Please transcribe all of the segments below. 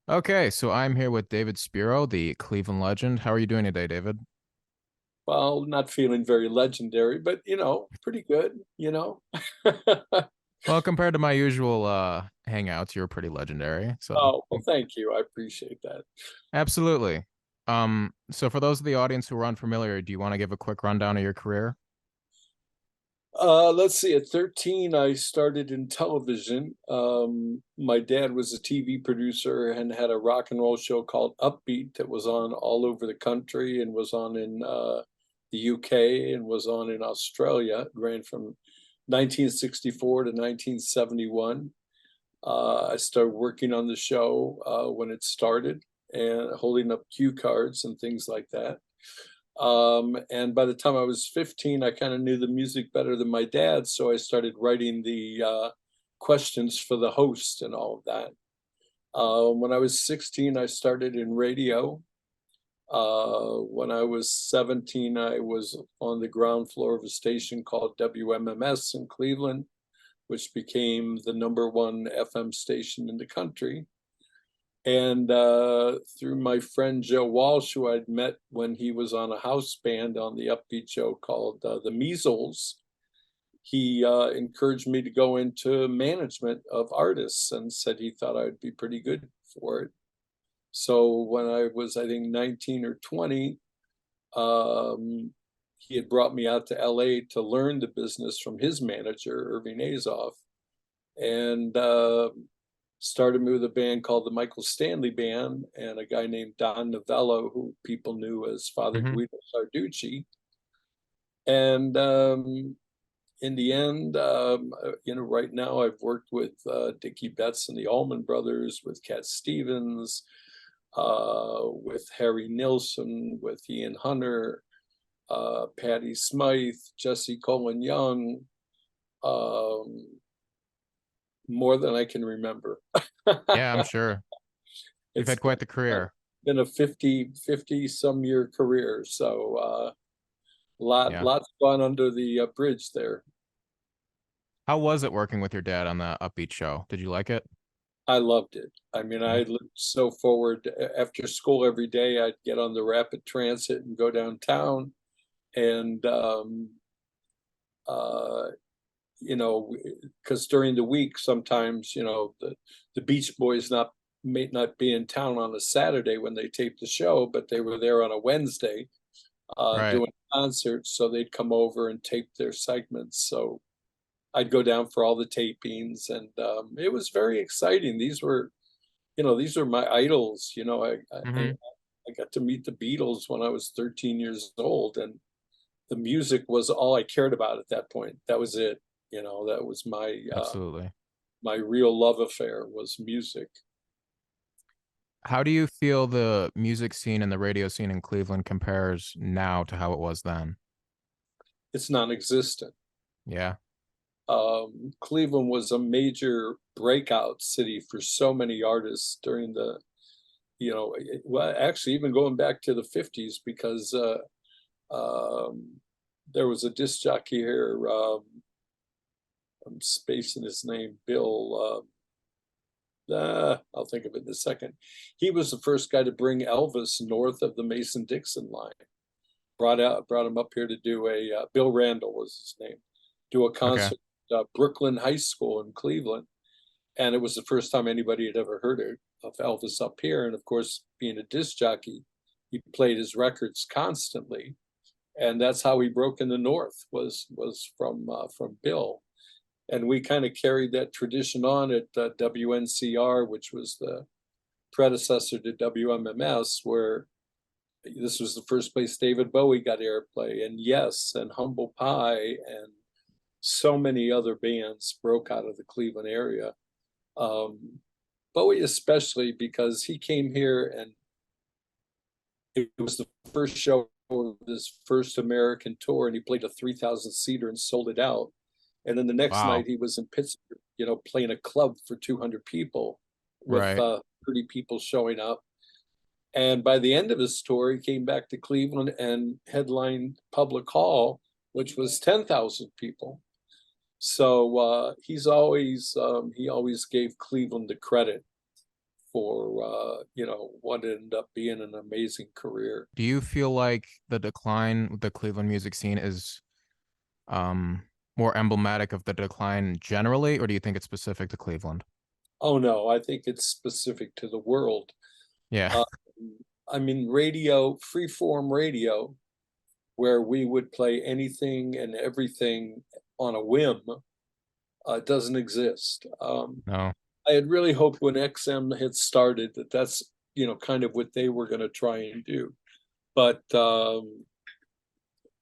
Okay, so I'm here with David Spero, the Cleveland legend. How are you doing today, David? Well, not feeling very legendary, but pretty good. Well, compared to my usual hangouts, you're pretty legendary. So, Oh, well, thank you. I appreciate that. absolutely. So for those of the audience who are unfamiliar, do you want to give a quick rundown of your career? Let's see. At 13, I started in television. My dad was a TV producer and had a rock and roll show called Upbeat that was on all over the country and was on in the UK and was on in Australia. It ran from 1964 to 1971. I started working on the show when it started and holding up cue cards and things like that. And by the time I was 15, I kind of knew the music better than my dad, so I started writing the questions for the host and all of that. When I was 16, I started in radio. When I was 17, I was on the ground floor of a station called WMMS in Cleveland, which became the number one FM station in the country. And through my friend Joe Walsh, who I'd met when he was on a house band on the Upbeat show called The Measles, he encouraged me to go into management of artists and said he thought I'd be pretty good for it. So when I was, I think, 19 or 20, um, he had brought me out to LA to learn the business from his manager, Irving Azoff. And started me with a band called the Michael Stanley Band and a guy named Don Novello, who people knew as Father Hmm. Guido Sarducci. And in the end, right now I've worked with Dickie Betts and the Allman Brothers, with Cat Stevens, with Harry Nilsson, with Ian Hunter, Patti Smythe, Jesse Colin Young, um, more than I can remember. Yeah, I'm sure. You've It's had quite the career. been a 50 some year career. So Yeah. lots gone under the bridge there. How was it working with your dad on the Upbeat show? Did you like it? I loved it. I mean, Yeah. I looked so forward after school every day. I'd get on the rapid transit and go downtown. And, uh, because during the week, sometimes, the Beach Boys may not be in town on a Saturday when they taped the show, but they were there on a Wednesday Right. doing concerts. So they'd come over and tape their segments. So I'd go down for all the tapings, and it was very exciting. These were my idols. Hmm. I got to meet the Beatles when I was 13 years old, and the music was all I cared about at that point. That was it. That was Absolutely. my real love affair was music. How do you feel the music scene and the radio scene in Cleveland compares now to how it was then? It's non-existent. Yeah. Cleveland was a major breakout city for so many artists during well, actually, even going back to the 50s, because um, there was a disc jockey here. I'm spacing his name, Bill. I'll think of it in a second. He was the first guy to bring Elvis north of the Mason-Dixon line. Brought him up here to do Bill Randall was his name, do a Okay. concert at Brooklyn High School in Cleveland. And it was the first time anybody had ever heard of Elvis up here. And of course, being a disc jockey, he played his records constantly, and that's how he broke in the North was from Bill. And we kind of carried that tradition on at WNCR, which was the predecessor to WMMS, where this was the first place David Bowie got airplay, and Yes, and Humble Pie, and so many other bands broke out of the Cleveland area. Um, Bowie especially, because he came here and it was the first show of his first American tour, and he played a 3,000 seater and sold it out. And then the next night Wow. he was in Pittsburgh, playing a club for 200 people with Right. 30 people showing up. And by the end of his tour, he came back to Cleveland and headlined Public Hall, which was 10,000 people. So he always gave Cleveland the credit for what ended up being an amazing career. Do you feel like the decline with the Cleveland music scene is um more emblematic of the decline generally, or do you think it's specific to Cleveland? Oh no, I think it's specific to the world. Yeah. Um, I mean, radio, freeform radio, where we would play anything and everything on a whim, doesn't exist. No. I had really hoped when XM had started that that's kind of what they were going to try and do. But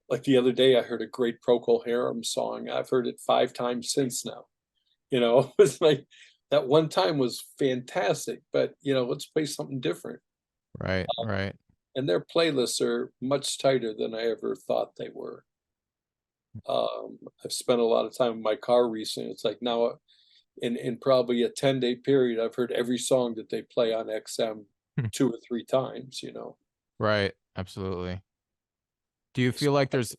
like the other day, I heard a great Procol Harum song. I've heard it 5 times since now. It was like that one time was fantastic, but let's play something different. Right, right. And their playlists are much tighter than I ever thought they were. I've spent a lot of time in my car recently. It's like now in probably a 10-day period, I've heard every song that they play on XM 2 or 3 times. Right, absolutely. Do you feel like there's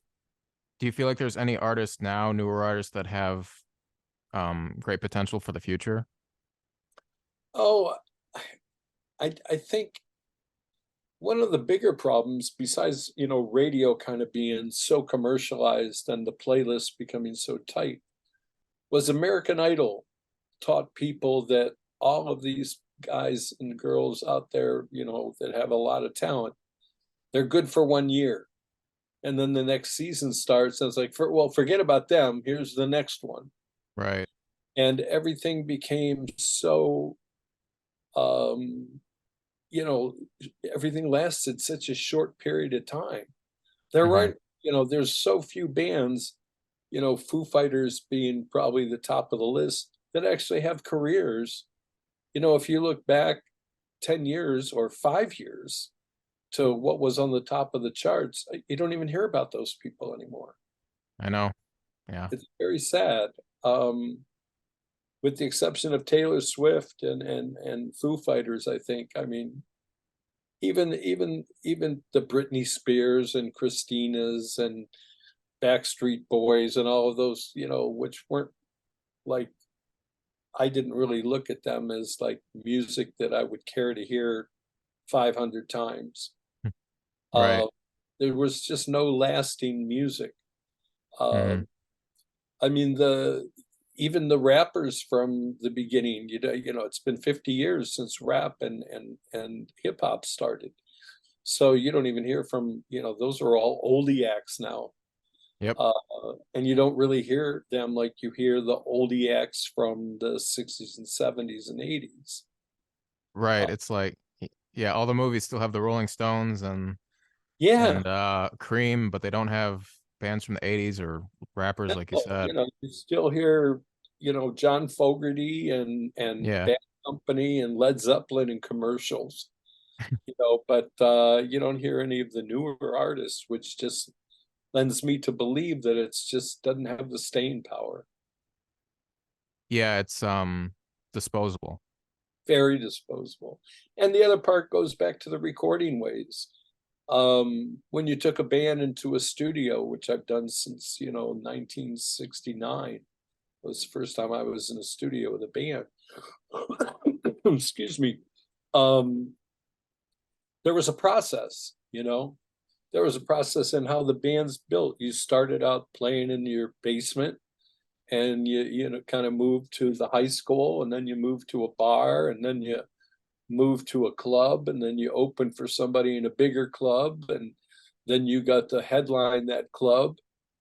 any artists now, newer artists that have great potential for the future? Oh, I think one of the bigger problems, besides, radio kind of being so commercialized and the playlist becoming so tight, was American Idol taught people that all of these guys and girls out there, that have a lot of talent, they're good for 1 year. And then the next season starts, and it's like, forget about them. Here's the next one. Right. And everything became so, um, you know, everything lasted such a short period of time. There Hmm. aren't, there's so few bands, Foo Fighters being probably the top of the list, that actually have careers. If you look back 10 years or 5 years to what was on the top of the charts, you don't even hear about those people anymore. I know. Yeah. It's very sad. Um, with the exception of Taylor Swift and Foo Fighters, I think. I mean, even the Britney Spears and Christina's and Backstreet Boys and all of those, which weren't like, I didn't really look at them as like music that I would care to hear 500 times. Right. Uh, there was just no lasting music. Hmm. Um, I mean, even the rappers from the beginning, it's been 50 years since rap and hip hop started. So you don't even hear from, those are all oldie acts now. Yep. Uh, and you don't really hear them like you hear the oldie acts from the 60s and 70s and 80s. Right. Uh, It's like, yeah, all the movies still have the Rolling Stones yeah, and Cream, but they don't have bands from the 80s or rappers like you no, said. you still hear, John Fogerty and Yeah. Bad Company and Led Zeppelin in commercials, but you don't hear any of the newer artists, which just lends me to believe that it's just doesn't have the staying power. Yeah, it's disposable. Very disposable. And the other part goes back to the recording ways. When you took a band into a studio, which I've done since 1969, was the first time I was in a studio with a band. Excuse me. Um, there was a process, there was a process in how the band's built. You started out playing in your basement, and you kind of moved to the high school, and then you moved to a bar, and then you moved to a club, and then you opened for somebody in a bigger club, and then you got to headline that club,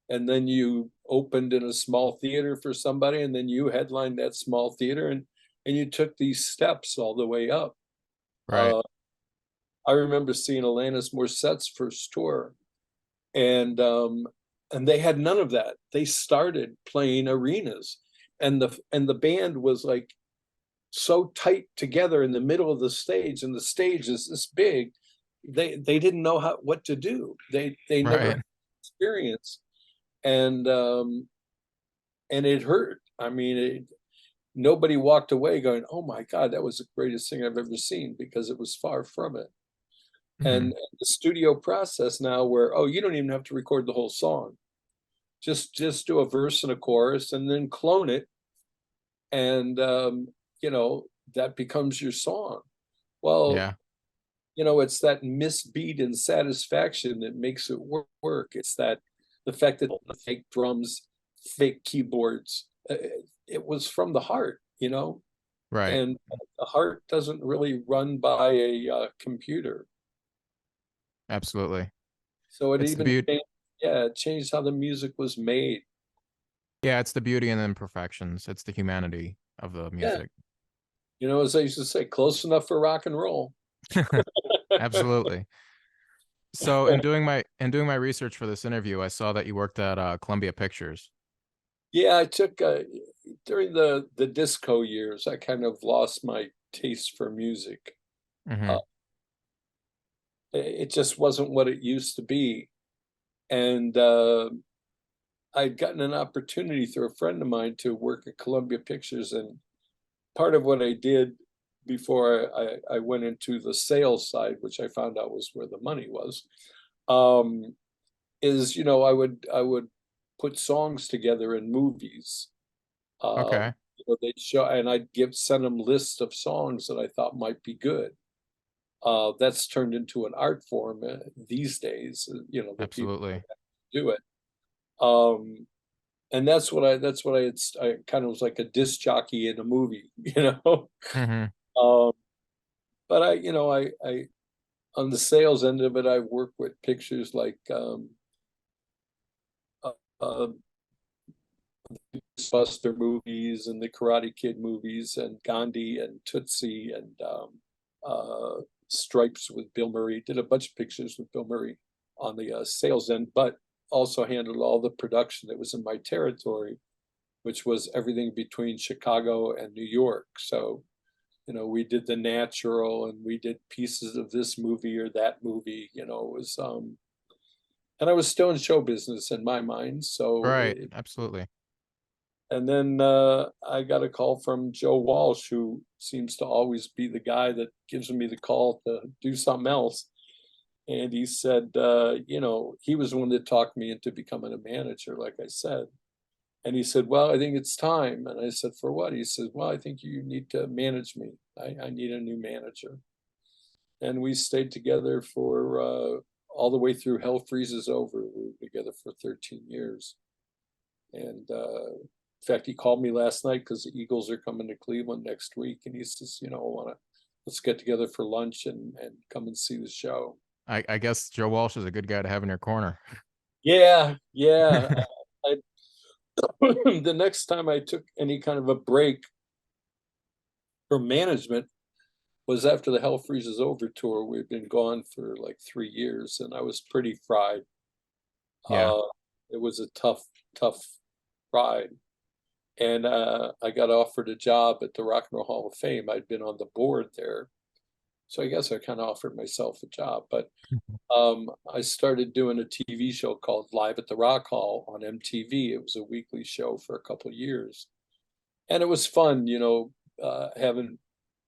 and then you opened in a small theater for somebody, and then you headlined that small theater, and you took these steps all the way up. Right. uh, I remember seeing Alanis Morissette's first tour, and and they had none of that. They started playing arenas, and the band was like so tight together in the middle of the stage, and the stage is this big. They didn't know what to do. They never Right. had experience, and it hurt. I mean, nobody walked away going, "Oh my God, that was the greatest thing I've ever seen," because it was far from it. Hmm. And the studio process now, where you don't even have to record the whole song, just do a verse and a chorus, and then clone it, and that becomes your song. Well, Yeah. it's that misbeat and satisfaction that makes it work. It's that the fact that the fake drums, fake keyboards, it was from the heart. Right. And the heart doesn't really run by a computer. Absolutely. So it It's the even beauty. changed, yeah, it changed how the music was made. Yeah, it's the beauty and imperfections. It's the humanity of the Yeah, music. as I used to say, close enough for rock and roll. Absolutely. So in doing my research for this interview, I saw that you worked at Columbia Pictures. Yeah, I took during the disco years, I kind of lost my taste for music. Hmm. Uh, it just wasn't what it used to be. And I'd gotten an opportunity through a friend of mine to work at Columbia Pictures. And part of what I did before I went into the sales side, which I found out was where the money was, um, is I would put songs together in movies. Okay. They'd show, and I'd send them lists of songs that I thought might be good. That's turned into an art form these days. That people Absolutely. do it. Um, and I kind of was like a disc jockey in a movie, Hmm. Um, but I on the sales end of it, I work with pictures like uh, uh, Buster movies and the Karate Kid movies and Gandhi and Tootsie and Stripes with Bill Murray. Did a bunch of pictures with Bill Murray on the sales end, but also handled all the production that was in my territory, which was everything between Chicago and New York. So, we did The Natural and we did pieces of this movie or that movie. It was and I was still in show business in my mind. So Right. Absolutely. and then I got a call from Joe Walsh, who seems to always be the guy that gives me the call to do something else. And he said, he was the one that talked me into becoming a manager, like I said. And he said, well, I think it's time. And I said, for what? He said, well, I think you need to manage me. I need a new manager. And we stayed together for all the way through Hell Freezes Over. We were together for 13 years. And in fact, he called me last night because the Eagles are coming to Cleveland next week. And he says, let's get together for lunch and come and see the show. I guess Joe Walsh is a good guy to have in your corner. Yeah, yeah. I, the next time I took any kind of a break from management was after the Hell Freezes Over tour. We'd been gone for like 3 years, and I was pretty fried. Yeah. Uh, it was a tough ride. And I got offered a job at the Rock and Roll Hall of Fame. I'd been on the board there. So I guess I kind of offered myself a job. But I started doing a TV show called Live at the Rock Hall on MTV. It was a weekly show for a couple of years. And it was fun, having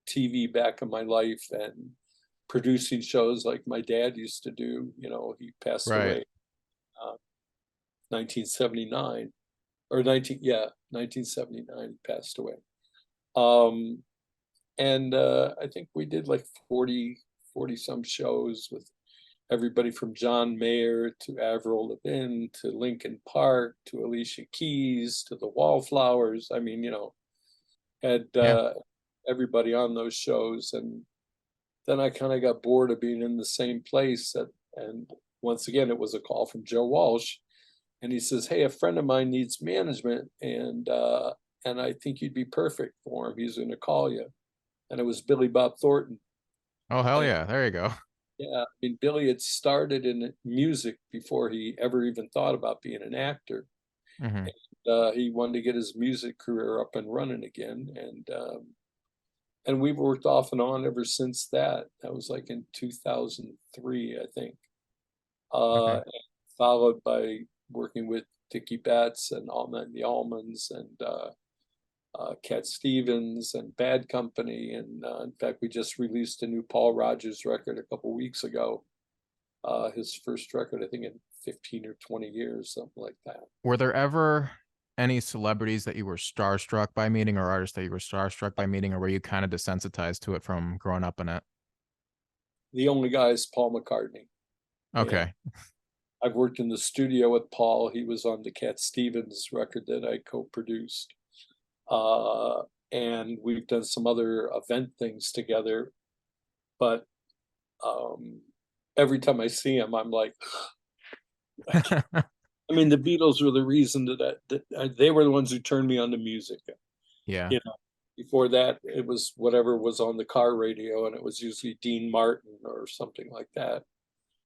TV back in my life and producing shows like my dad used to do. He passed Right. away 1979 or 1979 he passed away. Um, and I think we did like 40 some shows with everybody from John Mayer to Avril Lavigne to Linkin Park to Alicia Keys to the Wallflowers. I mean, had Yeah. everybody on those shows. And then I kind of got bored of being in the same place. And once again, it was a call from Joe Walsh. And he says, hey, a friend of mine needs management. And I think you'd be perfect for him. He's going to call you. And it was Billy Bob Thornton. Oh, hell And yeah. There you go. yeah, I mean, Billy had started in music before he ever even thought about being an actor. Hmm. He wanted to get his music career up and running again, and we've worked off and on ever since that. That was like in 2003, I think. Okay. Followed by working with Dickie Betts and the Allmans and Cat Stevens and Bad Company. And in fact, we just released a new Paul Rogers record a couple weeks ago. His first record, I think, in 15 or 20 years, something like that. Were there ever any celebrities that you were starstruck by meeting or artists that you were starstruck by meeting, or were you kind of desensitized to it from growing up in it? the only guy is Paul McCartney. And Okay. I've worked in the studio with Paul. He was on the Cat Stevens record that I co-produced. Uh, and we've done some other event things together. But every time I see him, I'm like, I mean, the Beatles were the reason that they were the ones who turned me on to music. Yeah. You know, before that, it was whatever was on the car radio, and it was usually Dean Martin or something like that.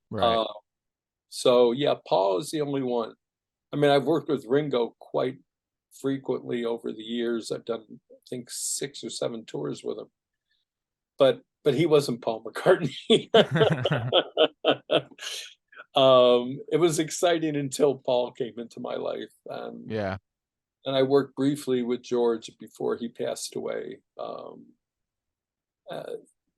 Right. Uh, so yeah, Paul is the only one. I mean, I've worked with Ringo quite frequently over the years. I've done, I think, 6 or 7 tours with him, but he wasn't Paul McCartney. It was exciting until Paul came into my life, Yeah. and I worked briefly with George before he passed away. Uh,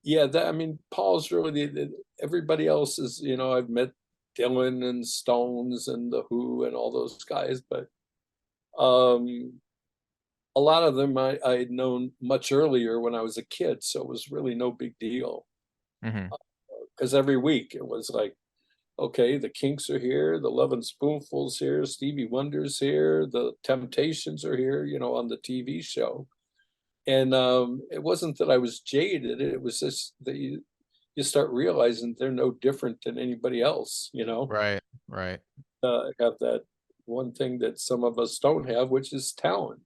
yeah, that, I mean, Paul's really everybody else is, I've met Dylan and Stones and the Who and all those guys, but um, a lot of them I had known much earlier when I was a kid, so it was really no big deal. Hmm. Because every week it was like, okay, the Kinks are here, the Love and Spoonfuls here, Stevie Wonder's here, the Temptations are here, on the TV show. And it wasn't that I was jaded, it was just that you start realizing they're no different than anybody else, Right. Right. have that one thing that some of us don't have, which is talent.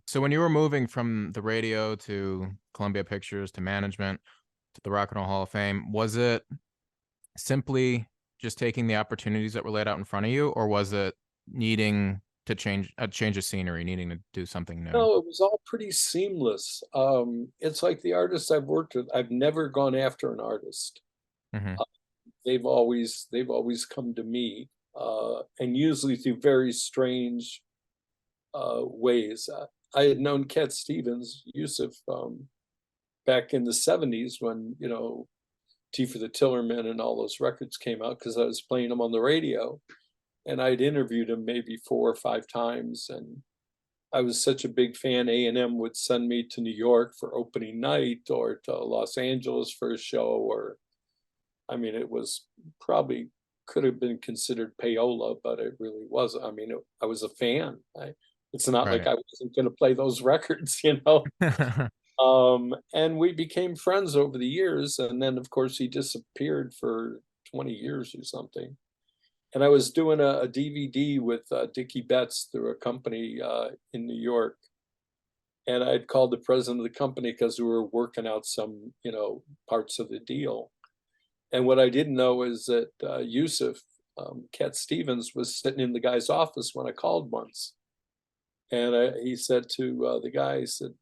So when you were moving from the radio to Columbia Pictures to management to the Rock and Roll Hall of Fame, was it simply just taking the opportunities that were laid out in front of you, or was it needing to change of scenery, needing to do something new? No, it was all pretty seamless. It's like the artists I've worked with, I've never gone after an artist. Hmm. Uh, they've always come to me, and usually through very strange ways. I had known Cat Stevens, Yusuf, back in the '70s when Tea for the Tillerman and all those records came out because I was playing them on the radio, and I'd interviewed him maybe 4 or 5 times, and I was such a big fan. A&M would send me to New York for opening night or to Los Angeles for a show, or I mean, it was probably could have been considered payola, but it really wasn't. I mean, I was a fan. It's not like Right. I wasn't going to play those records. And we became friends over the years. And then, of course, he disappeared for 20 years or something. And I was doing a DVD with Dickie Betts through a company in New York. And I'd called the president of the company because we were working out some, parts of the deal. And what I didn't know is that Yusuf, Cat Stevens, was sitting in the guy's office when I called once. And he said to the guy, he said,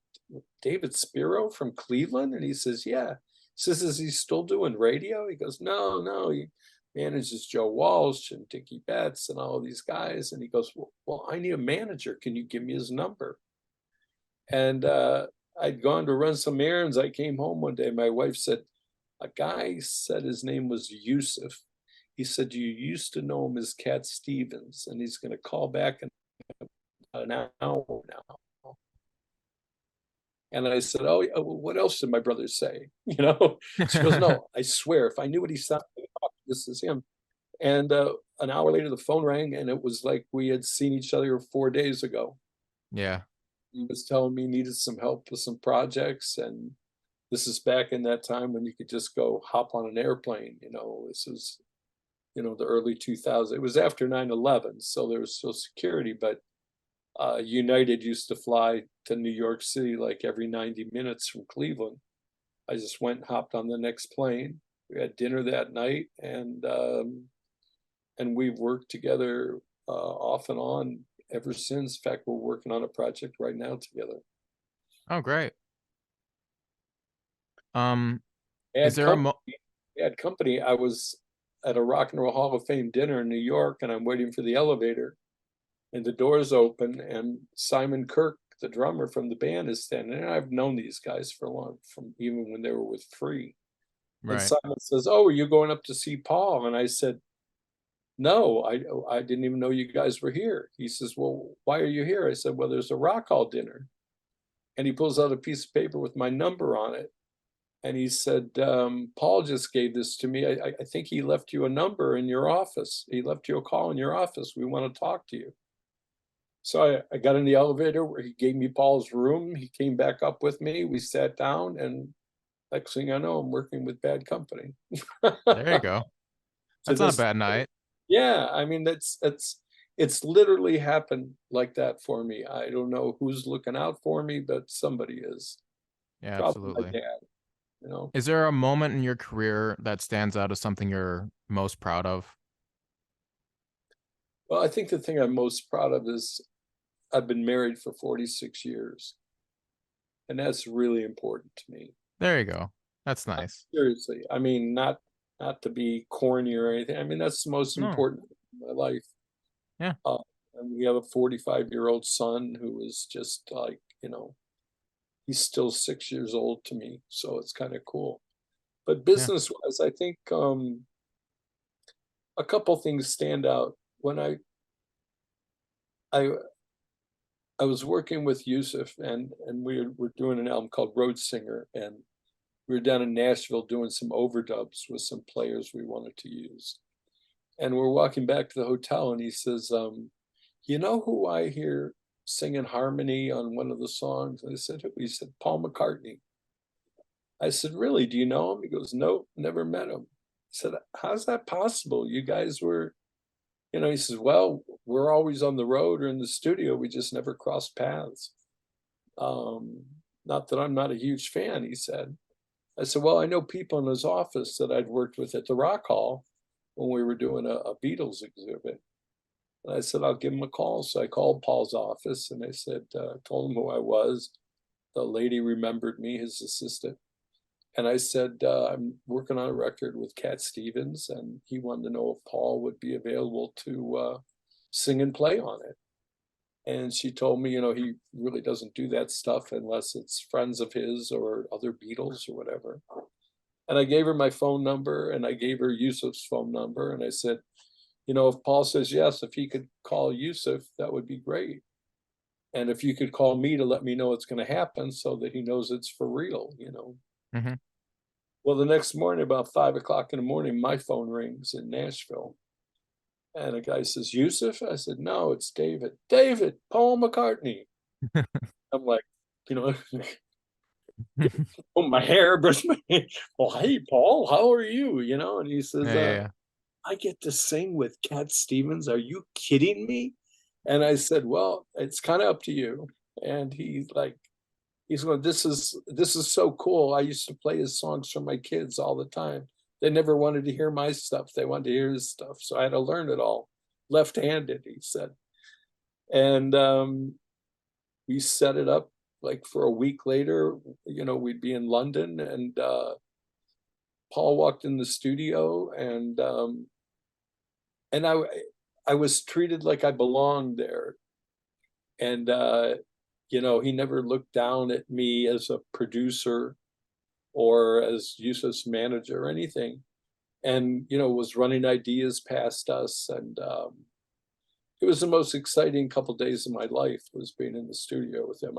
David Spero from Cleveland? And he says, yeah. He says, is he still doing radio? He goes, no, he manages Joe Walsh and Dickie Betts and all of these guys. And he goes, well, I need a manager. Can you give me his number? And I'd gone to run some errands. I came home one day. My wife said, a guy said his name was Yusuf. He said, you used to know him as Cat Stevens, and he's going to call back in an hour now. And I said, oh, yeah, well, what else did my brother say? She goes, no, I swear, if I knew what he sounded like, this is him. And an hour later, the phone rang, and it was like we had seen each other 4 days ago. Yeah. He was telling me he needed some help with some projects, and this is back in that time when you could just go hop on an airplane. This was, the early 2000s. It was after 9/11, so there was still security, but United used to fly to New York City like every 90 minutes from Cleveland. I just went and hopped on the next plane. We had dinner that night, and we've worked together off and on ever since. In fact, we're working on a project right now together. Oh, great. Um, is Bad there a company, bad company. I was at a Rock and Roll Hall of Fame dinner in New York, and I'm waiting for the elevator, and the doors open, and Simon Kirk, the drummer from the band, is standing there. I've known these guys for long, from even when they were with Free. And right? Simon says, "Oh, are you going up to see Paul?" And I said, "No, I didn't even know you guys were here." He says, "Well, why are you here?" I said, "Well, there's a Rock Hall dinner." And he pulls out a piece of paper with my number on it. And he said, "Paul just gave this to me. I think he left you a number in your office. He left you a call in your office. We want to talk to you." So I got in the elevator where he gave me Paul's room. He came back up with me. We sat down, and next thing I know, I'm working with bad company. There you go. To That's not a this, bad night. yeah, I mean, it's literally happened like that for me. I don't know who's looking out for me, but somebody is. Yeah, Probably my absolutely. dad, you know. Is there a moment in your career that stands out as something you're most proud of? Well, I think the thing I'm most proud of is I've been married for 46 years, and that's really important to me. There you go. That's nice. Seriously, I mean, not to be corny or anything. I mean, that's the most No. important thing in my life. Yeah. Uh, and we have a 45-year-old son who is just like, he's still 6 years old to me, so it's kind of cool. But Yeah. business-wise, I think a couple things stand out. When I I was working with Yusuf, and we were doing an album called Road Singer, and we were down in Nashville doing some overdubs with some players we wanted to use. And we're walking back to the hotel, and he says, "You know who I hear singing harmony on one of the songs?" And I said, "Who?" He said, "Paul McCartney." I said, "Really? Do you know him?" He goes, "Nope, never met him." I said, "How's that possible? You guys were," he says, "Well, we're always on the road or in the studio. We just never crossed paths." Um, Not that I'm not a huge fan, he said. I said, "Well, I know people in his office that I'd worked with at the Rock Hall when we were doing a Beatles exhibit." And I said, "I'll give him a call." So I called Paul's office, and I said, told him who I was. The lady remembered me, his assistant. And I said, "I'm working on a record with Cat Stevens," and he wanted to know if Paul would be available to sing and play on it. And she told me, he really doesn't do that stuff unless it's friends of his or other Beatles or whatever. And I gave her my phone number, and I gave her Yusuf's phone number. And I said, if Paul says yes, if he could call Yusuf, that would be great. And if you could call me to let me know it's going to happen so that he knows it's for real. Hmm. Well, the next morning, about 5 o'clock in the morning, my phone rings in Nashville. And a guy says, "Yusuf?" I said, "No, it's David." "David, Paul McCartney." I'm like, you know, oh, my hair, brush my hair. "Well, hey, Paul, how are you?" And he says, Yeah, yeah, yeah. "I get to sing with Cat Stevens. Are you kidding me?" And I said, "Well, it's kind of up to you." And he's going, "This is so cool. I used to play his songs for my kids all the time. They never wanted to hear my stuff. They wanted to hear his stuff. So I had to learn it all left-handed," he said. And we set it up like for a week later. We'd be in London, and Paul walked in the studio, and I was treated like I belonged there. And he never looked down at me as a producer or as Yusuf's manager or anything, and was running ideas past us. And it was the most exciting couple days of my life, was being in the studio with him.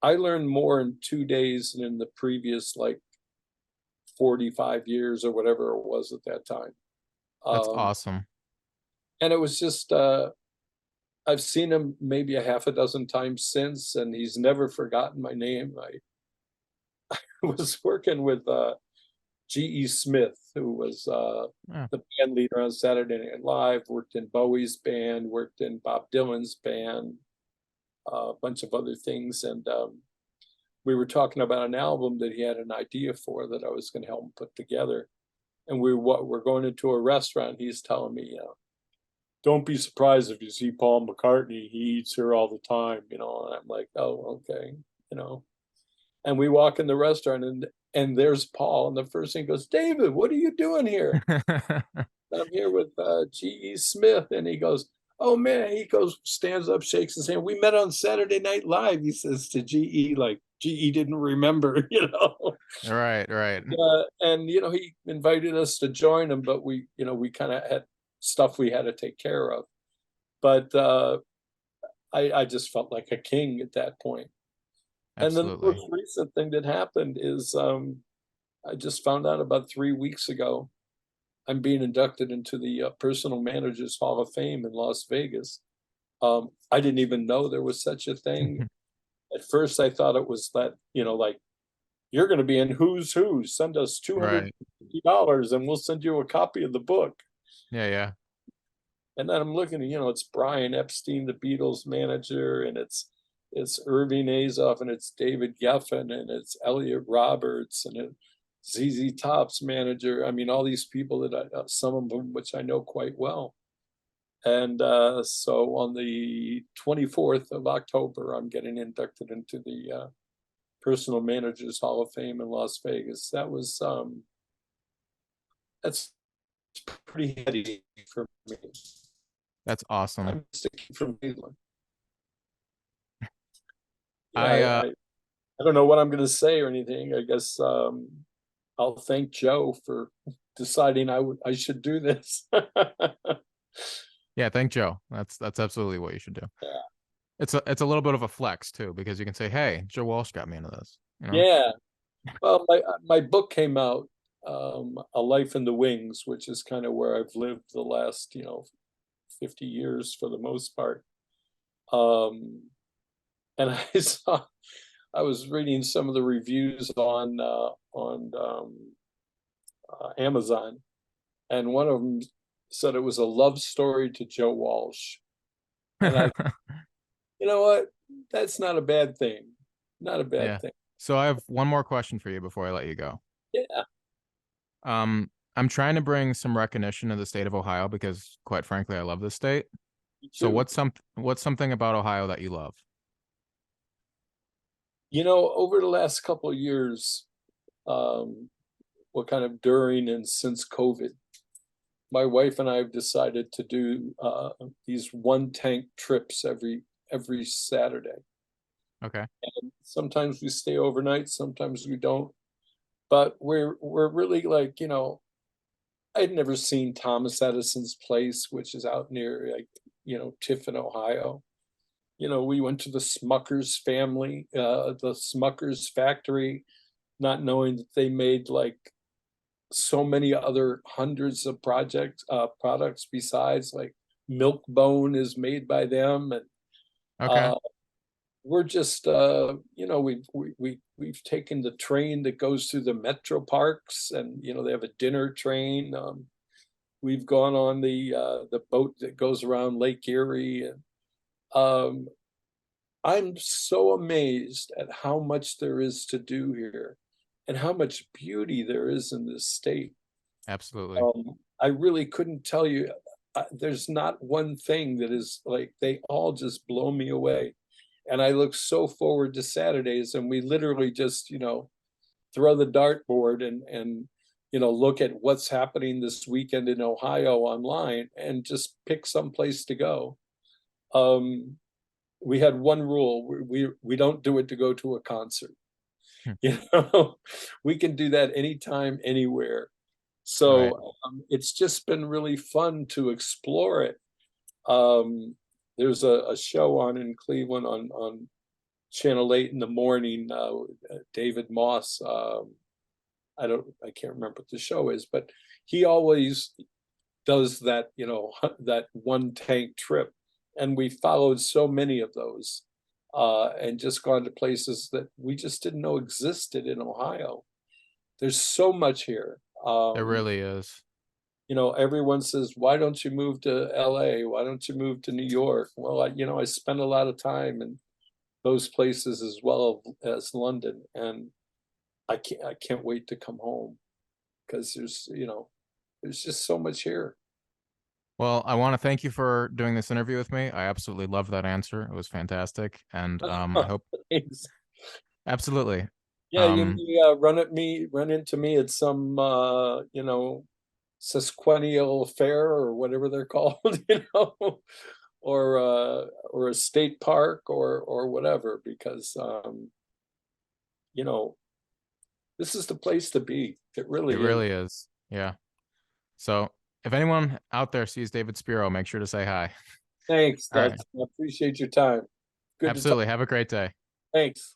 I learned more in 2 days than in the previous, like, 45 years or whatever it was at that time. That's um awesome. and it was just I've seen him maybe a half a dozen times since, and he's never forgotten my name. I was working with G.E. Smith, who was Yeah. the band leader on Saturday Night Live, worked in Bowie's band, worked in Bob Dylan's band, a bunch of other things. And we were talking about an album that he had an idea for that I was going to help him put together. And we're going into a restaurant. He's telling me, "Don't be surprised if you see Paul McCartney. He eats here all the time." And I'm like, "Oh, okay." You know, and we walk in the restaurant, and there's Paul, and the first thing he goes, "David, what are you doing here?" "I'm here with G.E. Smith." And he goes, "Oh, man." He goes, stands up, shakes his hand. "We met on Saturday Night Live," he says to GE, like GE didn't remember, Right, right. And he invited us to join him, but we kind of had stuff we had to take care of. But I just felt like a king at that point. And then the Absolutely. most recent thing that happened is I just found out about 3 weeks ago, I'm being inducted into the, Personal Managers Hall of Fame in Las Vegas. I didn't even know there was such a thing. At first, I thought it was that, like, "You're gonna be in Who's Who, send us Right. $250 and we'll send you a copy of the book." Yeah, yeah. And then I'm looking at, it's Brian Epstein, the Beatles manager, and it's Irving Azoff, and it's David Geffen, and it's Elliot Roberts, and it's ZZ Top's manager. I mean, all these people that some of them which I know quite well. And so on the 24th of October, I'm getting inducted into the Personal Managers Hall of Fame in Las Vegas. That's pretty heady for me. That's awesome. I'm sticking from Cleveland. Yeah, I I don't know what I'm going to say or anything. I guess I'll thank Joe for deciding I should do this. yeah, thank Joe. That's absolutely what you should do. Yeah. It's a little bit of a flex too, because you can say, "Hey, Joe Walsh got me into this." You know? Yeah. Well, my book came out, A Life in the Wings, which is kind of where I've lived the last 50 years for the most part. Um, and I was reading some of the reviews on Amazon, and one of them said it was a love story to Joe Walsh. And you know what? That's not a bad thing. Not a bad Yeah. thing. So I have one more question for you before I let you go. Yeah, I'm trying to bring some recognition to the state of Ohio because, quite frankly, I love this state. me So too. what's something about Ohio that you love? Over the last couple of years, um, what kind of during and since COVID, my wife and I have decided to do these one tank trips every Saturday. Okay. Sometimes we stay overnight, sometimes we don't. But we're really like, I'd never seen Thomas Edison's place, which is out near like, Tiffin, Ohio. We went to the the Smuckers factory, not knowing that they made like so many other hundreds of products besides, like Milkbone is made by them. And Okay. uh, we're just we've taken the train that goes through the metro parks, and they have a dinner train. We've gone on the boat that goes around Lake Erie, and um, I'm so amazed at how much there is to do here and how much beauty there is in this state. Absolutely. I really couldn't tell you. There's not one thing that is like, they all just blow me away. And I look so forward to Saturdays, and we literally just, throw the dartboard and look at what's happening this weekend in Ohio online and just pick some place to go. Um, we had one rule: we don't do it to go to a concert. Hmm. We can do that anytime, anywhere. Right. So it's just been really fun to explore it. Um, there's a show on in Cleveland on Channel 8 in the morning. David Moss. I can't remember what the show is, but he always does that. That one tank trip, and we followed so many of those, and just gone to places that we just didn't know existed in Ohio. There's so much here. There really is. Everyone says, "Why don't you move to LA? Why don't you move to New York?" Well, I spend a lot of time in those places as well as London, and I can't wait to come home, because there's just so much here. Well, I want to thank you for doing this interview with me. I absolutely loved that answer. It was fantastic. And I hope Thanks. absolutely. Yeah, you may run into me at some sesquiennial fair or whatever they're called, or a state park or whatever, because you know this is the place to be. It It really is. really is. Yeah. So if anyone out there sees David Spero, make sure to say hi. Thanks, All right. Dutch. I appreciate your time. Good to talk. Absolutely. Have a great day. Thanks.